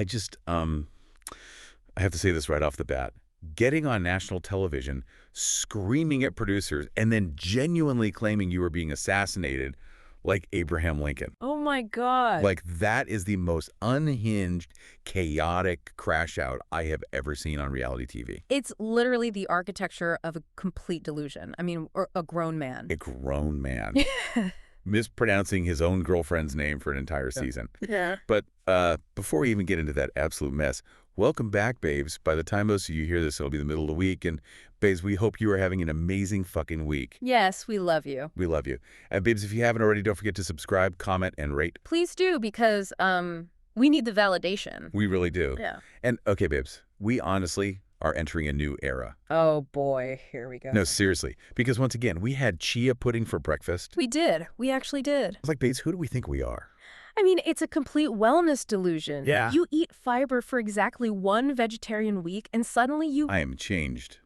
I just, I have to say this right off the bat. Getting on national television, screaming at producers, and then genuinely claiming you were being assassinated like Abraham Lincoln. Oh my God. Like, that is the most unhinged, chaotic crash out I have ever seen on reality TV. It's literally the architecture of a complete delusion. I mean, or a grown man. A grown man. Mispronouncing his own girlfriend's name for an entire season. Yeah. But before we even get into that absolute mess, welcome back, babes. By the time most of you hear this, it'll be the middle of the week. And, babes, we hope you are having an amazing fucking week. Yes, we love you. We love you. And, babes, if you haven't already, don't forget to subscribe, comment, and rate. Please do, because we need the validation. We really do. Yeah. And, okay, babes, we honestly are entering a new era. Oh, boy. Here we go. No, seriously. Because, once again, we had chia pudding for breakfast. We did. We actually did. I was like, babes, who do we think we are? I mean, it's a complete wellness delusion. Yeah. You eat fiber for exactly one vegetarian week, and suddenly I am changed.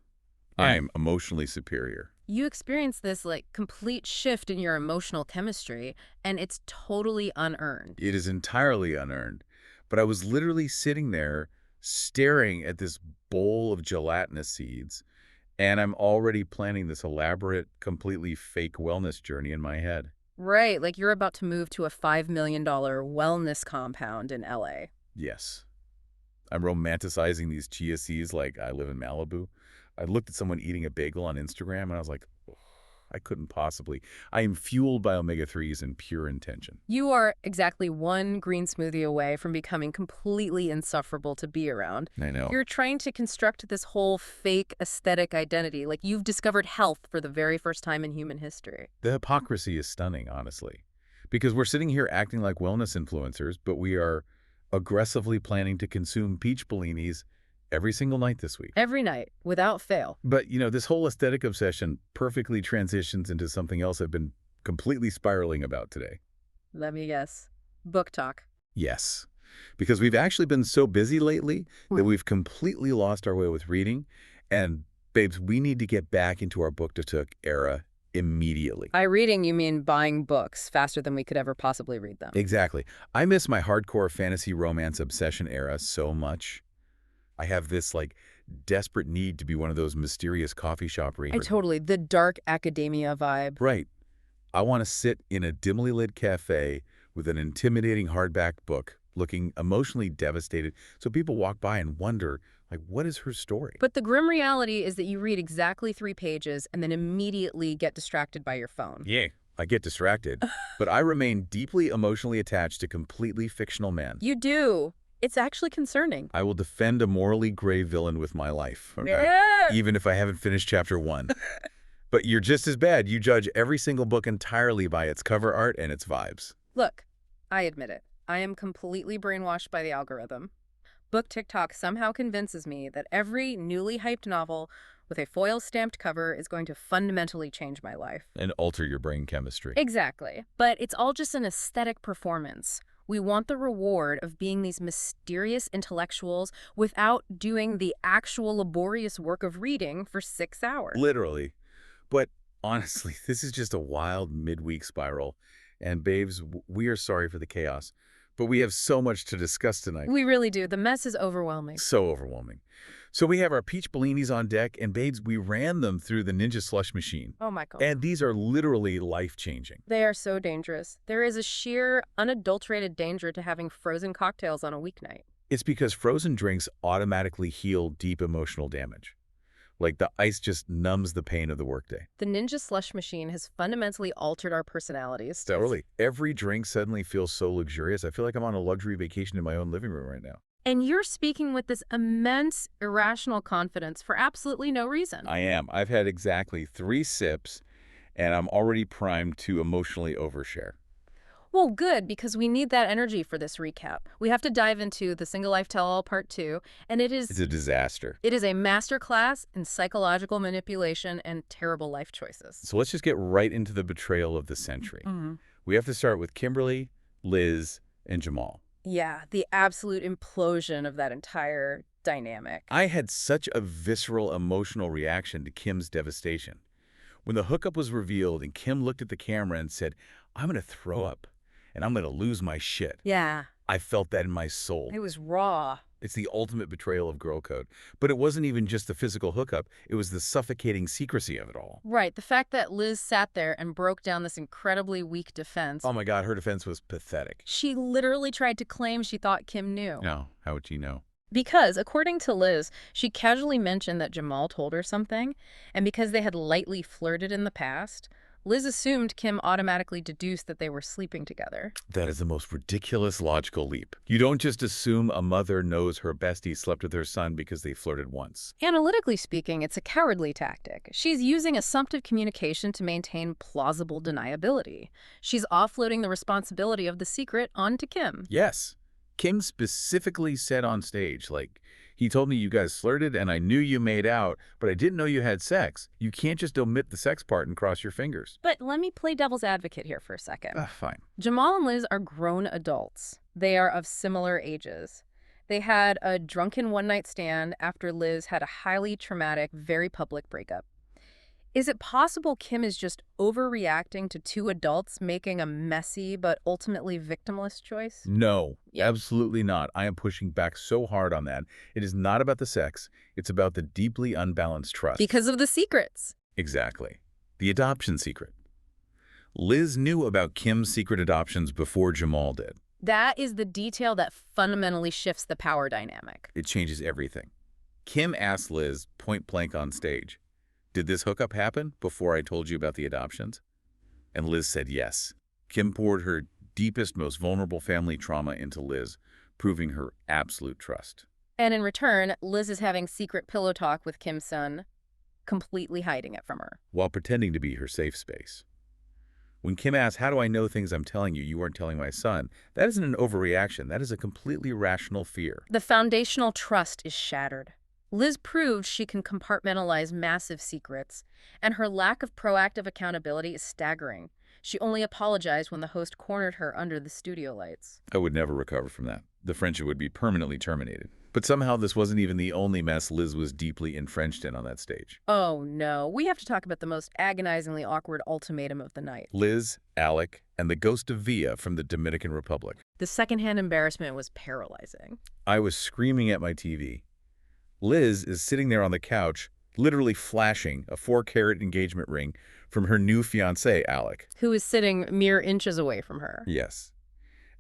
Yeah. I am emotionally superior. you experience this, like, complete shift in your emotional chemistry, and it's totally unearned. It is entirely unearned. But I was literally sitting there staring at this bowl of gelatinous seeds, and I'm already planning this elaborate, completely fake wellness journey in my head. Right, like you're about to move to a $5 million wellness compound in LA. Yes. I'm romanticizing these chia seeds like I live in Malibu. I looked at someone eating a bagel on Instagram, and I was like, oh, I couldn't possibly. I am fueled by omega-3s and pure intention. You are exactly one green smoothie away from becoming completely insufferable to be around. I know. You're trying to construct this whole fake aesthetic identity, like you've discovered health for the very first time in human history. The hypocrisy is stunning, honestly. Because we're sitting here acting like wellness influencers, but we are aggressively planning to consume peach bellinis every single night this week. Every night, without fail. But, you know, this whole aesthetic obsession perfectly transitions into something else I've been completely spiraling about today. Let me guess. Book talk. Yes. Because we've actually been so busy lately that we've completely lost our way with reading. And, babes, we need to get back into our book-to-took era immediately. By reading, you mean buying books faster than we could ever possibly read them. Exactly. I miss my hardcore fantasy romance obsession era so much. I have this, like, desperate need to be one of those mysterious coffee shop readers. The dark academia vibe. Right. I want to sit in a dimly lit cafe with an intimidating hardback book, looking emotionally devastated, so people walk by and wonder, like, what is her story? But the grim reality is that you read exactly 3 pages and then immediately get distracted by your phone. Yeah. I get distracted, but I remain deeply emotionally attached to completely fictional men. You do. It's actually concerning. I will defend a morally gray villain with my life, even if I haven't finished chapter 1. But you're just as bad. You judge every single book entirely by its cover art and its vibes. Look, I admit it. I am completely brainwashed by the algorithm. Book TikTok somehow convinces me that every newly hyped novel with a foil-stamped cover is going to fundamentally change my life. And alter your brain chemistry. Exactly. But it's all just an aesthetic performance. We want the reward of being these mysterious intellectuals without doing the actual laborious work of reading for 6 hours. Literally. But honestly, this is just a wild midweek spiral. And babes, we are sorry for the chaos. But we have so much to discuss tonight. We really do. The mess is overwhelming. So overwhelming. So we have our peach bellinis on deck, and babes, we ran them through the Ninja Slush machine. Oh my God. And these are literally life-changing. They are so dangerous. There is a sheer, unadulterated danger to having frozen cocktails on a weeknight. It's because frozen drinks automatically heal deep emotional damage. Like the ice just numbs the pain of the workday. The Ninja Slush machine has fundamentally altered our personalities. Totally. Every drink suddenly feels so luxurious. I feel like I'm on a luxury vacation in my own living room right now. And you're speaking with this immense, irrational confidence for absolutely no reason. I am. I've had exactly 3 sips, and I'm already primed to emotionally overshare. Well, good, because we need that energy for this recap. We have to dive into The Single Life Tell-All Part 2, and It's a disaster. It is a masterclass in psychological manipulation and terrible life choices. So let's just get right into the betrayal of the century. We have to start with Kimberly, Liz, and Jamal. Yeah, the absolute implosion of that entire dynamic. I had such a visceral emotional reaction to Kim's devastation. When the hookup was revealed and Kim looked at the camera and said, I'm going to throw up and I'm going to lose my shit. Yeah, I felt that in my soul. It was raw. It's the ultimate betrayal of girl code. But it wasn't even just the physical hookup. It was the suffocating secrecy of it all. Right, the fact that Liz sat there and broke down this incredibly weak defense. Oh my God, her defense was pathetic. She literally tried to claim she thought Kim knew. No, how would she know? Because, according to Liz, she casually mentioned that Jamal told her something, and because they had lightly flirted in the past, Liz assumed Kim automatically deduced that they were sleeping together. That is the most ridiculous logical leap. You don't just assume a mother knows her bestie slept with her son because they flirted once. Analytically speaking, it's a cowardly tactic. She's using assumptive communication to maintain plausible deniability. She's offloading the responsibility of the secret onto Kim. Yes. Kim specifically said on stage, like, he told me you guys flirted and I knew you made out, but I didn't know you had sex. You can't just omit the sex part and cross your fingers. But let me play devil's advocate here for a second. Fine. Jamal and Liz are grown adults. They are of similar ages. They had a drunken one-night stand after Liz had a highly traumatic, very public breakup. Is it possible Kim is just overreacting to two adults making a messy but ultimately victimless choice? No, Yeah. absolutely not. I am pushing back so hard on that. It is not about the sex. It's about the deeply unbalanced trust. Because of the secrets. Exactly. The adoption secret. Liz knew about Kim's secret adoptions before Jamal did. That is the detail that fundamentally shifts the power dynamic. It changes everything. Kim asked Liz point blank on stage, "Did this hookup happen before I told you about the adoptions?" And Liz said yes. Kim poured her deepest, most vulnerable family trauma into Liz, proving her absolute trust. And in return, Liz is having secret pillow talk with Kim's son, completely hiding it from her. While pretending to be her safe space. When Kim asked, "How do I know things I'm telling you you weren't telling my son?" That isn't an overreaction. That is a completely rational fear. The foundational trust is shattered. Liz proved she can compartmentalize massive secrets, and her lack of proactive accountability is staggering. She only apologized when the host cornered her under the studio lights. I would never recover from that. The friendship would be permanently terminated. But somehow this wasn't even the only mess Liz was deeply entrenched in on that stage. Oh no, we have to talk about the most agonizingly awkward ultimatum of the night. Liz, Alec, and the ghost of Via from the Dominican Republic. The secondhand embarrassment was paralyzing. I was screaming at my TV. Liz is sitting there on the couch, literally flashing a 4-carat engagement ring from her new fiancé, Alec. Who is sitting mere inches away from her. Yes.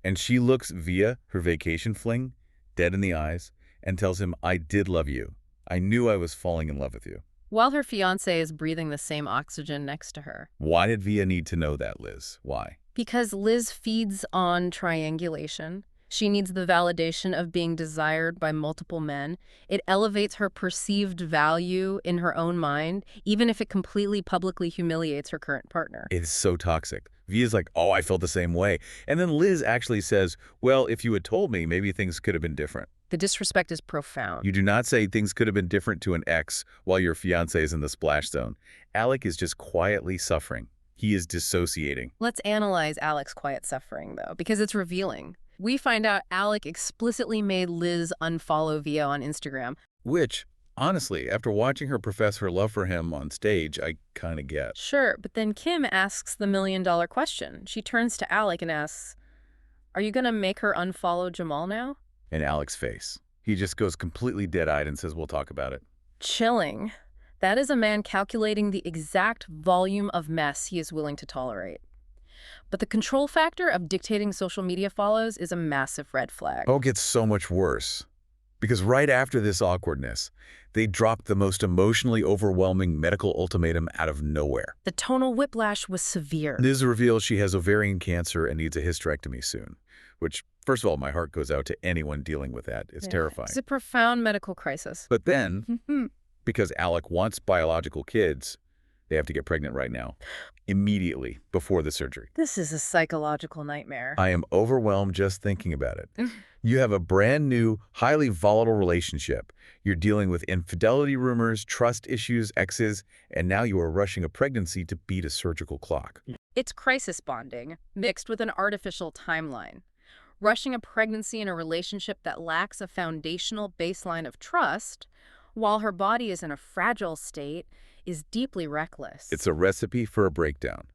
And she looks Via, her vacation fling, dead in the eyes, and tells him, "I did love you. I knew I was falling in love with you." While her fiancé is breathing the same oxygen next to her. Why did Via need to know that, Liz? Why? Because Liz feeds on triangulation. She needs the validation of being desired by multiple men. It elevates her perceived value in her own mind, even if it completely publicly humiliates her current partner. It is so toxic. Via's like, "Oh, I felt the same way." And then Liz actually says, "Well, if you had told me, maybe things could have been different." The disrespect is profound. You do not say things could have been different to an ex while your fiancé is in the splash zone. Alec is just quietly suffering. He is dissociating. Let's analyze Alec's quiet suffering, though, because it's revealing. We find out Alec explicitly made Liz unfollow Via on Instagram. Which, honestly, after watching her profess her love for him on stage, I kind of get. Sure, but then Kim asks the million-dollar question. She turns to Alec and asks, "Are you going to make her unfollow Jamal now?" In Alec's face. He just goes completely dead-eyed and says, "We'll talk about it." Chilling. That is a man calculating the exact volume of mess he is willing to tolerate. But the control factor of dictating social media follows is a massive red flag. Oh, it gets so much worse. Because right after this awkwardness, they dropped the most emotionally overwhelming medical ultimatum out of nowhere. The tonal whiplash was severe. Liz reveals she has ovarian cancer and needs a hysterectomy soon. Which, first of all, my heart goes out to anyone dealing with that. It's terrifying. It's a profound medical crisis. But then, because Alec wants biological kids, they have to get pregnant right now. Immediately before the surgery. This is a psychological nightmare. I am overwhelmed just thinking about it. You have a brand new, highly volatile relationship. You're dealing with infidelity rumors, trust issues, exes, and now you are rushing a pregnancy to beat a surgical clock. It's crisis bonding, mixed with an artificial timeline. Rushing a pregnancy in a relationship that lacks a foundational baseline of trust, while her body is in a fragile state, is deeply reckless. It's a recipe for a breakdown.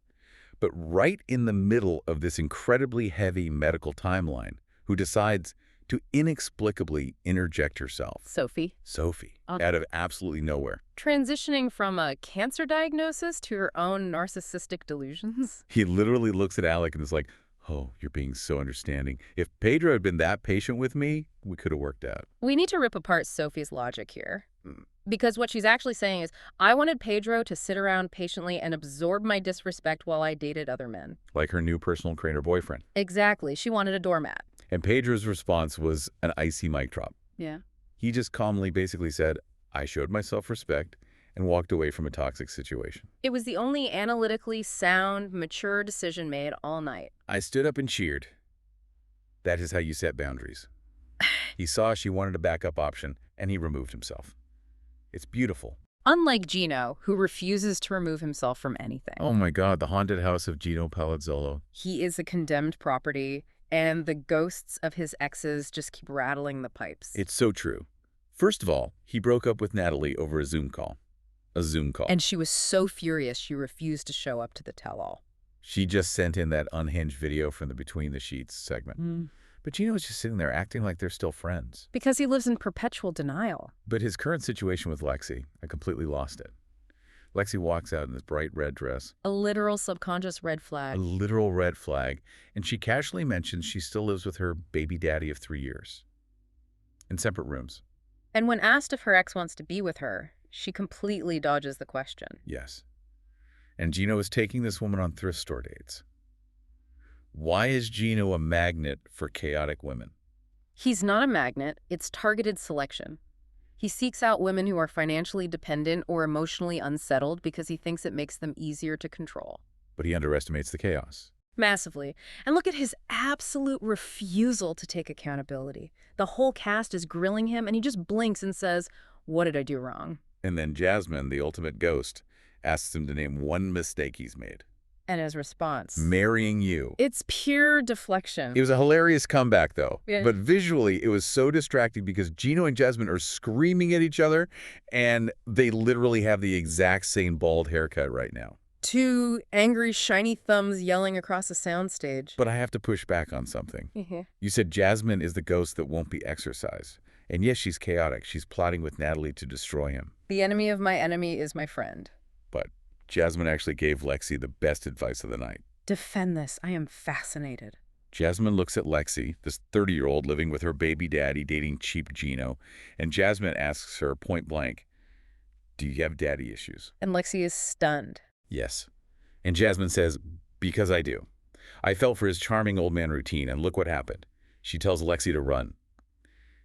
But right in the middle of this incredibly heavy medical timeline, who decides to inexplicably interject herself. Sophie. Sophie, Uh, out of absolutely nowhere. Transitioning from a cancer diagnosis to her own narcissistic delusions. He literally looks at Alec and is like, oh, you're being so understanding. If Pedro had been that patient with me, we could have worked out. We need to rip apart Sophie's logic here. Mm. Because what she's actually saying is, I wanted Pedro to sit around patiently and absorb my disrespect while I dated other men. Like her new personal trainer boyfriend. Exactly. She wanted a doormat. And Pedro's response was an icy mic drop. Yeah. He just calmly basically said, I showed my self-respect and walked away from a toxic situation. It was the only analytically sound, mature decision made all night. I stood up and cheered. That is how you set boundaries. He saw she wanted a backup option, and he removed himself. It's beautiful. Unlike Gino, who refuses to remove himself from anything. Oh my God, the haunted house of Gino Palazzolo. He is a condemned property, and the ghosts of his exes just keep rattling the pipes. It's so true. First of all, he broke up with Natalie over a Zoom call. A Zoom call. And she was so furious she refused to show up to the tell-all. She just sent in that unhinged video from the Between the Sheets segment. But Gino was just sitting there acting like they're still friends. Because he lives in perpetual denial. But his current situation with Lexi, I completely lost it. Lexi walks out in this bright red dress. A literal subconscious red A flag. literal red flag. And she casually mentions she still lives with her baby daddy of 3 years. In separate rooms. And when asked if her ex wants to be with her, she completely dodges the question. Yes. And Gino is taking this woman on thrift store dates. Why is Gino a magnet for chaotic women? He's not a magnet, it's targeted selection. He seeks out women who are financially dependent or emotionally unsettled because he thinks it makes them easier to control. But he underestimates the chaos. Massively. And look at his absolute refusal to take accountability. The whole cast is grilling him, and he just blinks and says, "What did I do wrong?" And then Jasmine, the ultimate ghost, asks him to name one mistake he's made. And his response, Marrying you. it's pure deflection. It was a hilarious comeback, though. Yeah. But visually, it was so distracting because Gino and Jasmine are screaming at each other, and they literally have the exact same bald haircut right now. Two angry, shiny thumbs yelling across a soundstage. But I have to push back on something. Mhm. You said Jasmine is the ghost that won't be exorcised. And yes, she's chaotic. She's plotting with Natalie to destroy him. The enemy of my enemy is my friend. But Jasmine actually gave Lexi the best advice of the night. Defend this. I am fascinated. Jasmine looks at Lexi, this 30-year-old living with her baby daddy dating cheap Gino, and Jasmine asks her point blank, do you have daddy issues? And Lexi is stunned. Yes. And Jasmine says, because I do. I fell for his charming old man routine, and look what happened. She tells Lexi to run.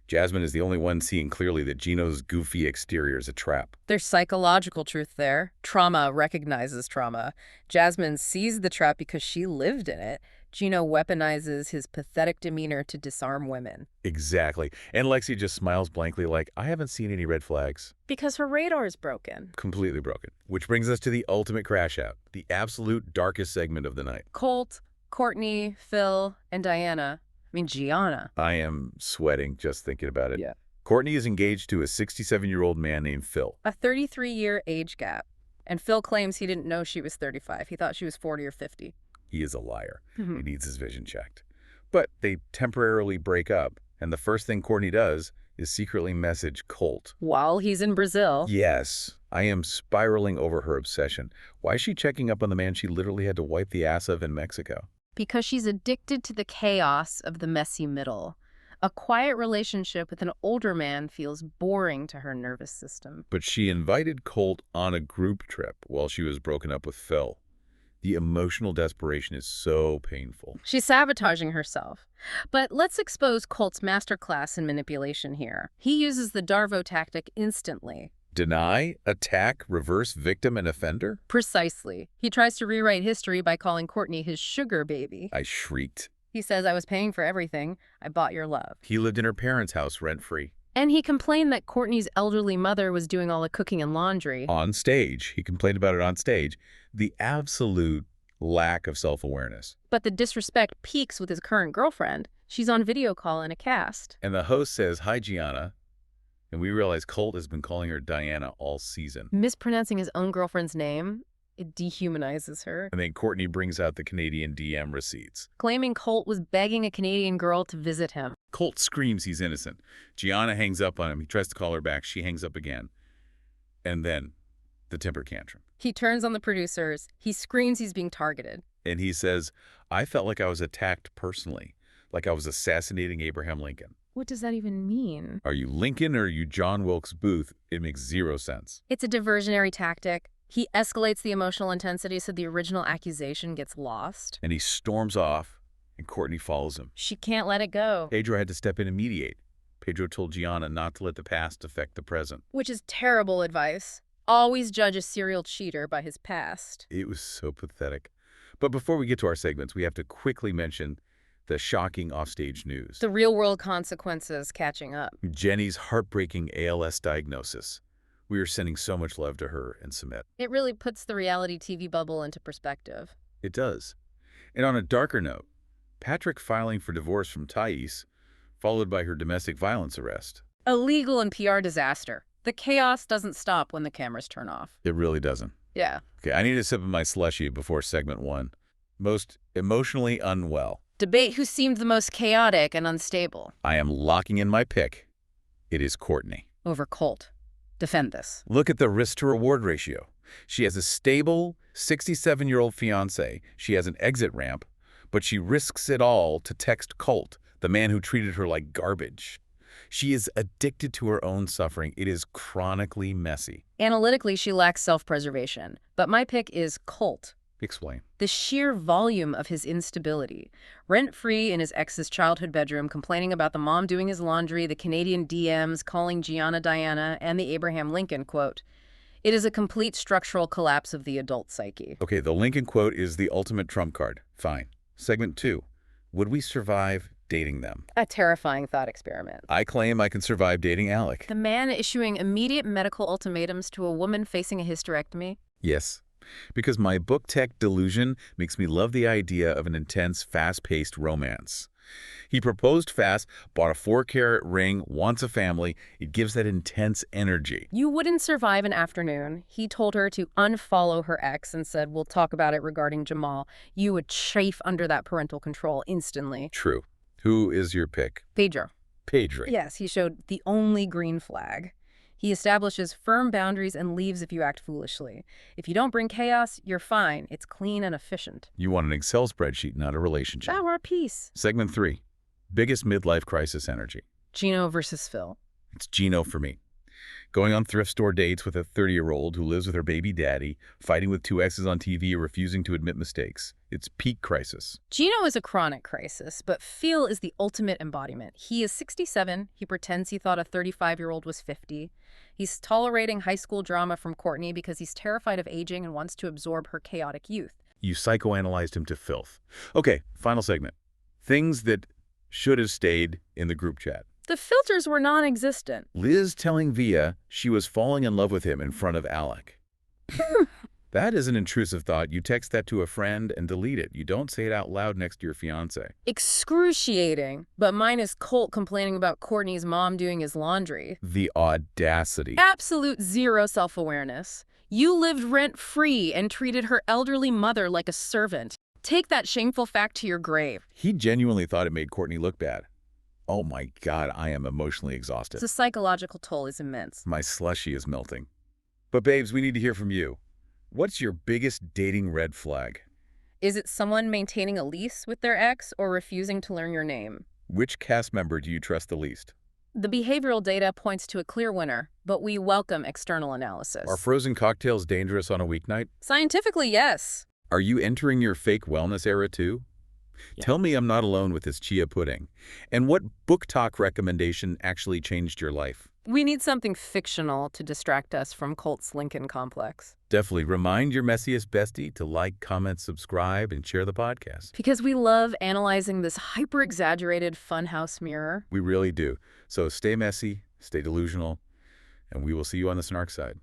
Jasmine is the only one seeing clearly that Gino's goofy exterior is a trap. There's psychological truth there. Trauma recognizes trauma. Jasmine sees the trap because she lived in it. Gino weaponizes his pathetic demeanor to disarm women. Exactly. And Lexi just smiles blankly like, I haven't seen any red flags. Because her radar is broken. Completely broken. Which brings us to the ultimate crash out, the absolute darkest segment of the night. Colt, Courtney, Phil, and Diana. Gianna. I am sweating just thinking about it. Yeah. Courtney is engaged to a 67-year-old man named Phil. A 33-year age gap. And Phil claims he didn't know she was 35. He thought she was 40 or 50. He is a liar. He needs his vision checked. But they temporarily break up, and the first thing Courtney does is secretly message Colt. While he's in Brazil. Yes, I am spiraling over her obsession. Why is she checking up on the man she literally had to wipe the ass of in Mexico? Because she's addicted to the chaos of the messy middle. A quiet relationship with an older man feels boring to her nervous system. But she invited Colt on a group trip while she was broken up with Phil. The emotional desperation is so painful. She's sabotaging herself. But let's expose Colt's masterclass in manipulation here. He uses the Darvo tactic instantly. Deny, attack, reverse victim and offender? Precisely. He tries to rewrite history by calling Courtney his sugar baby. I shrieked. He says, I was paying for everything. I bought your love. He lived in her parents' house rent-free. And he complained that Courtney's elderly mother was doing all the cooking and laundry. On stage. He complained about it on stage. The absolute lack of self-awareness. But the disrespect peaks with his current girlfriend. She's on video call in a cast. And the host says, hi, Gianna. And we realize Colt has been calling her Diana all season. Mispronouncing his own girlfriend's name. It dehumanizes her, And then Courtney brings out the Canadian DM receipts. claiming Colt was begging a Canadian girl to visit him. Colt screams he's innocent. Gianna hangs up on him. He tries to call her back. She hangs up again. And then the temper tantrum. He turns on the producers. He screams he's being targeted. And he says, I felt like I was attacked personally, like I was assassinating Abraham Lincoln. What does that even mean? Are you Lincoln or are you John Wilkes Booth? It makes zero sense. It's a diversionary tactic. He escalates the emotional intensity so the original accusation gets lost. And he storms off, and Courtney follows him. She can't let it go. Pedro had to step in and mediate. Pedro told Gianna not to let the past affect the present. Which is terrible advice. Always judge a serial cheater by his past. It was so pathetic. But before we get to our segments, we have to quickly mention the shocking offstage news. The real-world consequences catching up. Jenny's heartbreaking ALS diagnosis. We are sending so much love to her and Sumit. It really puts the reality TV bubble into perspective. It does. And on a darker note, Patrick filing for divorce from Thais, followed by her domestic violence arrest. A legal and PR disaster. The chaos doesn't stop when the cameras turn off. It really doesn't. Yeah. Okay, I need a sip of my slushie before segment 1. Most emotionally unwell. Debate who seemed the most chaotic and unstable. I am locking in my pick. It is Courtney. Over Colt. Defend this. Look at the risk-to-reward ratio. She has a stable, 67-year-old fiancé. She has an exit ramp, but she risks it all to text Colt, the man who treated her like garbage. She is addicted to her own suffering. It is chronically messy. Analytically, she lacks self-preservation. But my pick is Colt. Explain. The sheer volume of his instability. Rent-free in his ex's childhood bedroom, complaining about the mom doing his laundry, the Canadian DMs, calling Gianna Diana, and the Abraham Lincoln quote. It is a complete structural collapse of the adult psyche. Okay, the Lincoln quote is the ultimate trump card. Fine. Segment 2. Would we survive dating them? A terrifying thought experiment. I claim I can survive dating Alec. The man issuing immediate medical ultimatums to a woman facing a hysterectomy? Yes. Because my book tech delusion makes me love the idea of an intense, fast-paced romance. He proposed fast, bought a 4-carat ring, wants a family. It gives that intense energy. You wouldn't survive an afternoon. He told her to unfollow her ex and said, we'll talk about it regarding Jamal. You would chafe under that parental control instantly. True. Who is your pick? Pedro. Pedro. Yes, he showed the only green flag. He establishes firm boundaries and leaves if you act foolishly. If you don't bring chaos, you're fine. It's clean and efficient. You want an Excel spreadsheet, not a relationship. Our peace. Segment 3. Biggest midlife crisis energy. Gino versus Phil. It's Gino for me. Going on thrift store dates with a 30-year-old who lives with her baby daddy, fighting with 2 exes on TV, refusing to admit mistakes. It's peak crisis. Gino is a chronic crisis, but Phil is the ultimate embodiment. He is 67. He pretends he thought a 35-year-old was 50. He's tolerating high school drama from Courtney because he's terrified of aging and wants to absorb her chaotic youth. You psychoanalyzed him to filth. Okay, final segment. Things that should have stayed in the group chat. The filters were non-existent. Liz telling Via she was falling in love with him in front of Alec. That is an intrusive thought. You text that to a friend and delete it. You don't say it out loud next to your fiancé. Excruciating. But mine is Colt complaining about Courtney's mom doing his laundry. The audacity. Absolute zero self-awareness. You lived rent-free and treated her elderly mother like a servant. Take that shameful fact to your grave. He genuinely thought it made Courtney look bad. Oh my God, I am emotionally exhausted. The psychological toll is immense. My slushie is melting. But babes, we need to hear from you. What's your biggest dating red flag? Is it someone maintaining a lease with their ex or refusing to learn your name? Which cast member do you trust the least? The behavioral data points to a clear winner, but we welcome external analysis. Are frozen cocktails dangerous on a weeknight? Scientifically, yes. Are you entering your fake wellness era too? Yeah. Tell me I'm not alone with this chia pudding. And what book talk recommendation actually changed your life? We need something fictional to distract us from Colt's Lincoln complex. Definitely remind your messiest bestie to like, comment, subscribe, and share the podcast. Because we love analyzing this hyper-exaggerated funhouse mirror. We really do. So stay messy, stay delusional, and we will see you on the Snark side.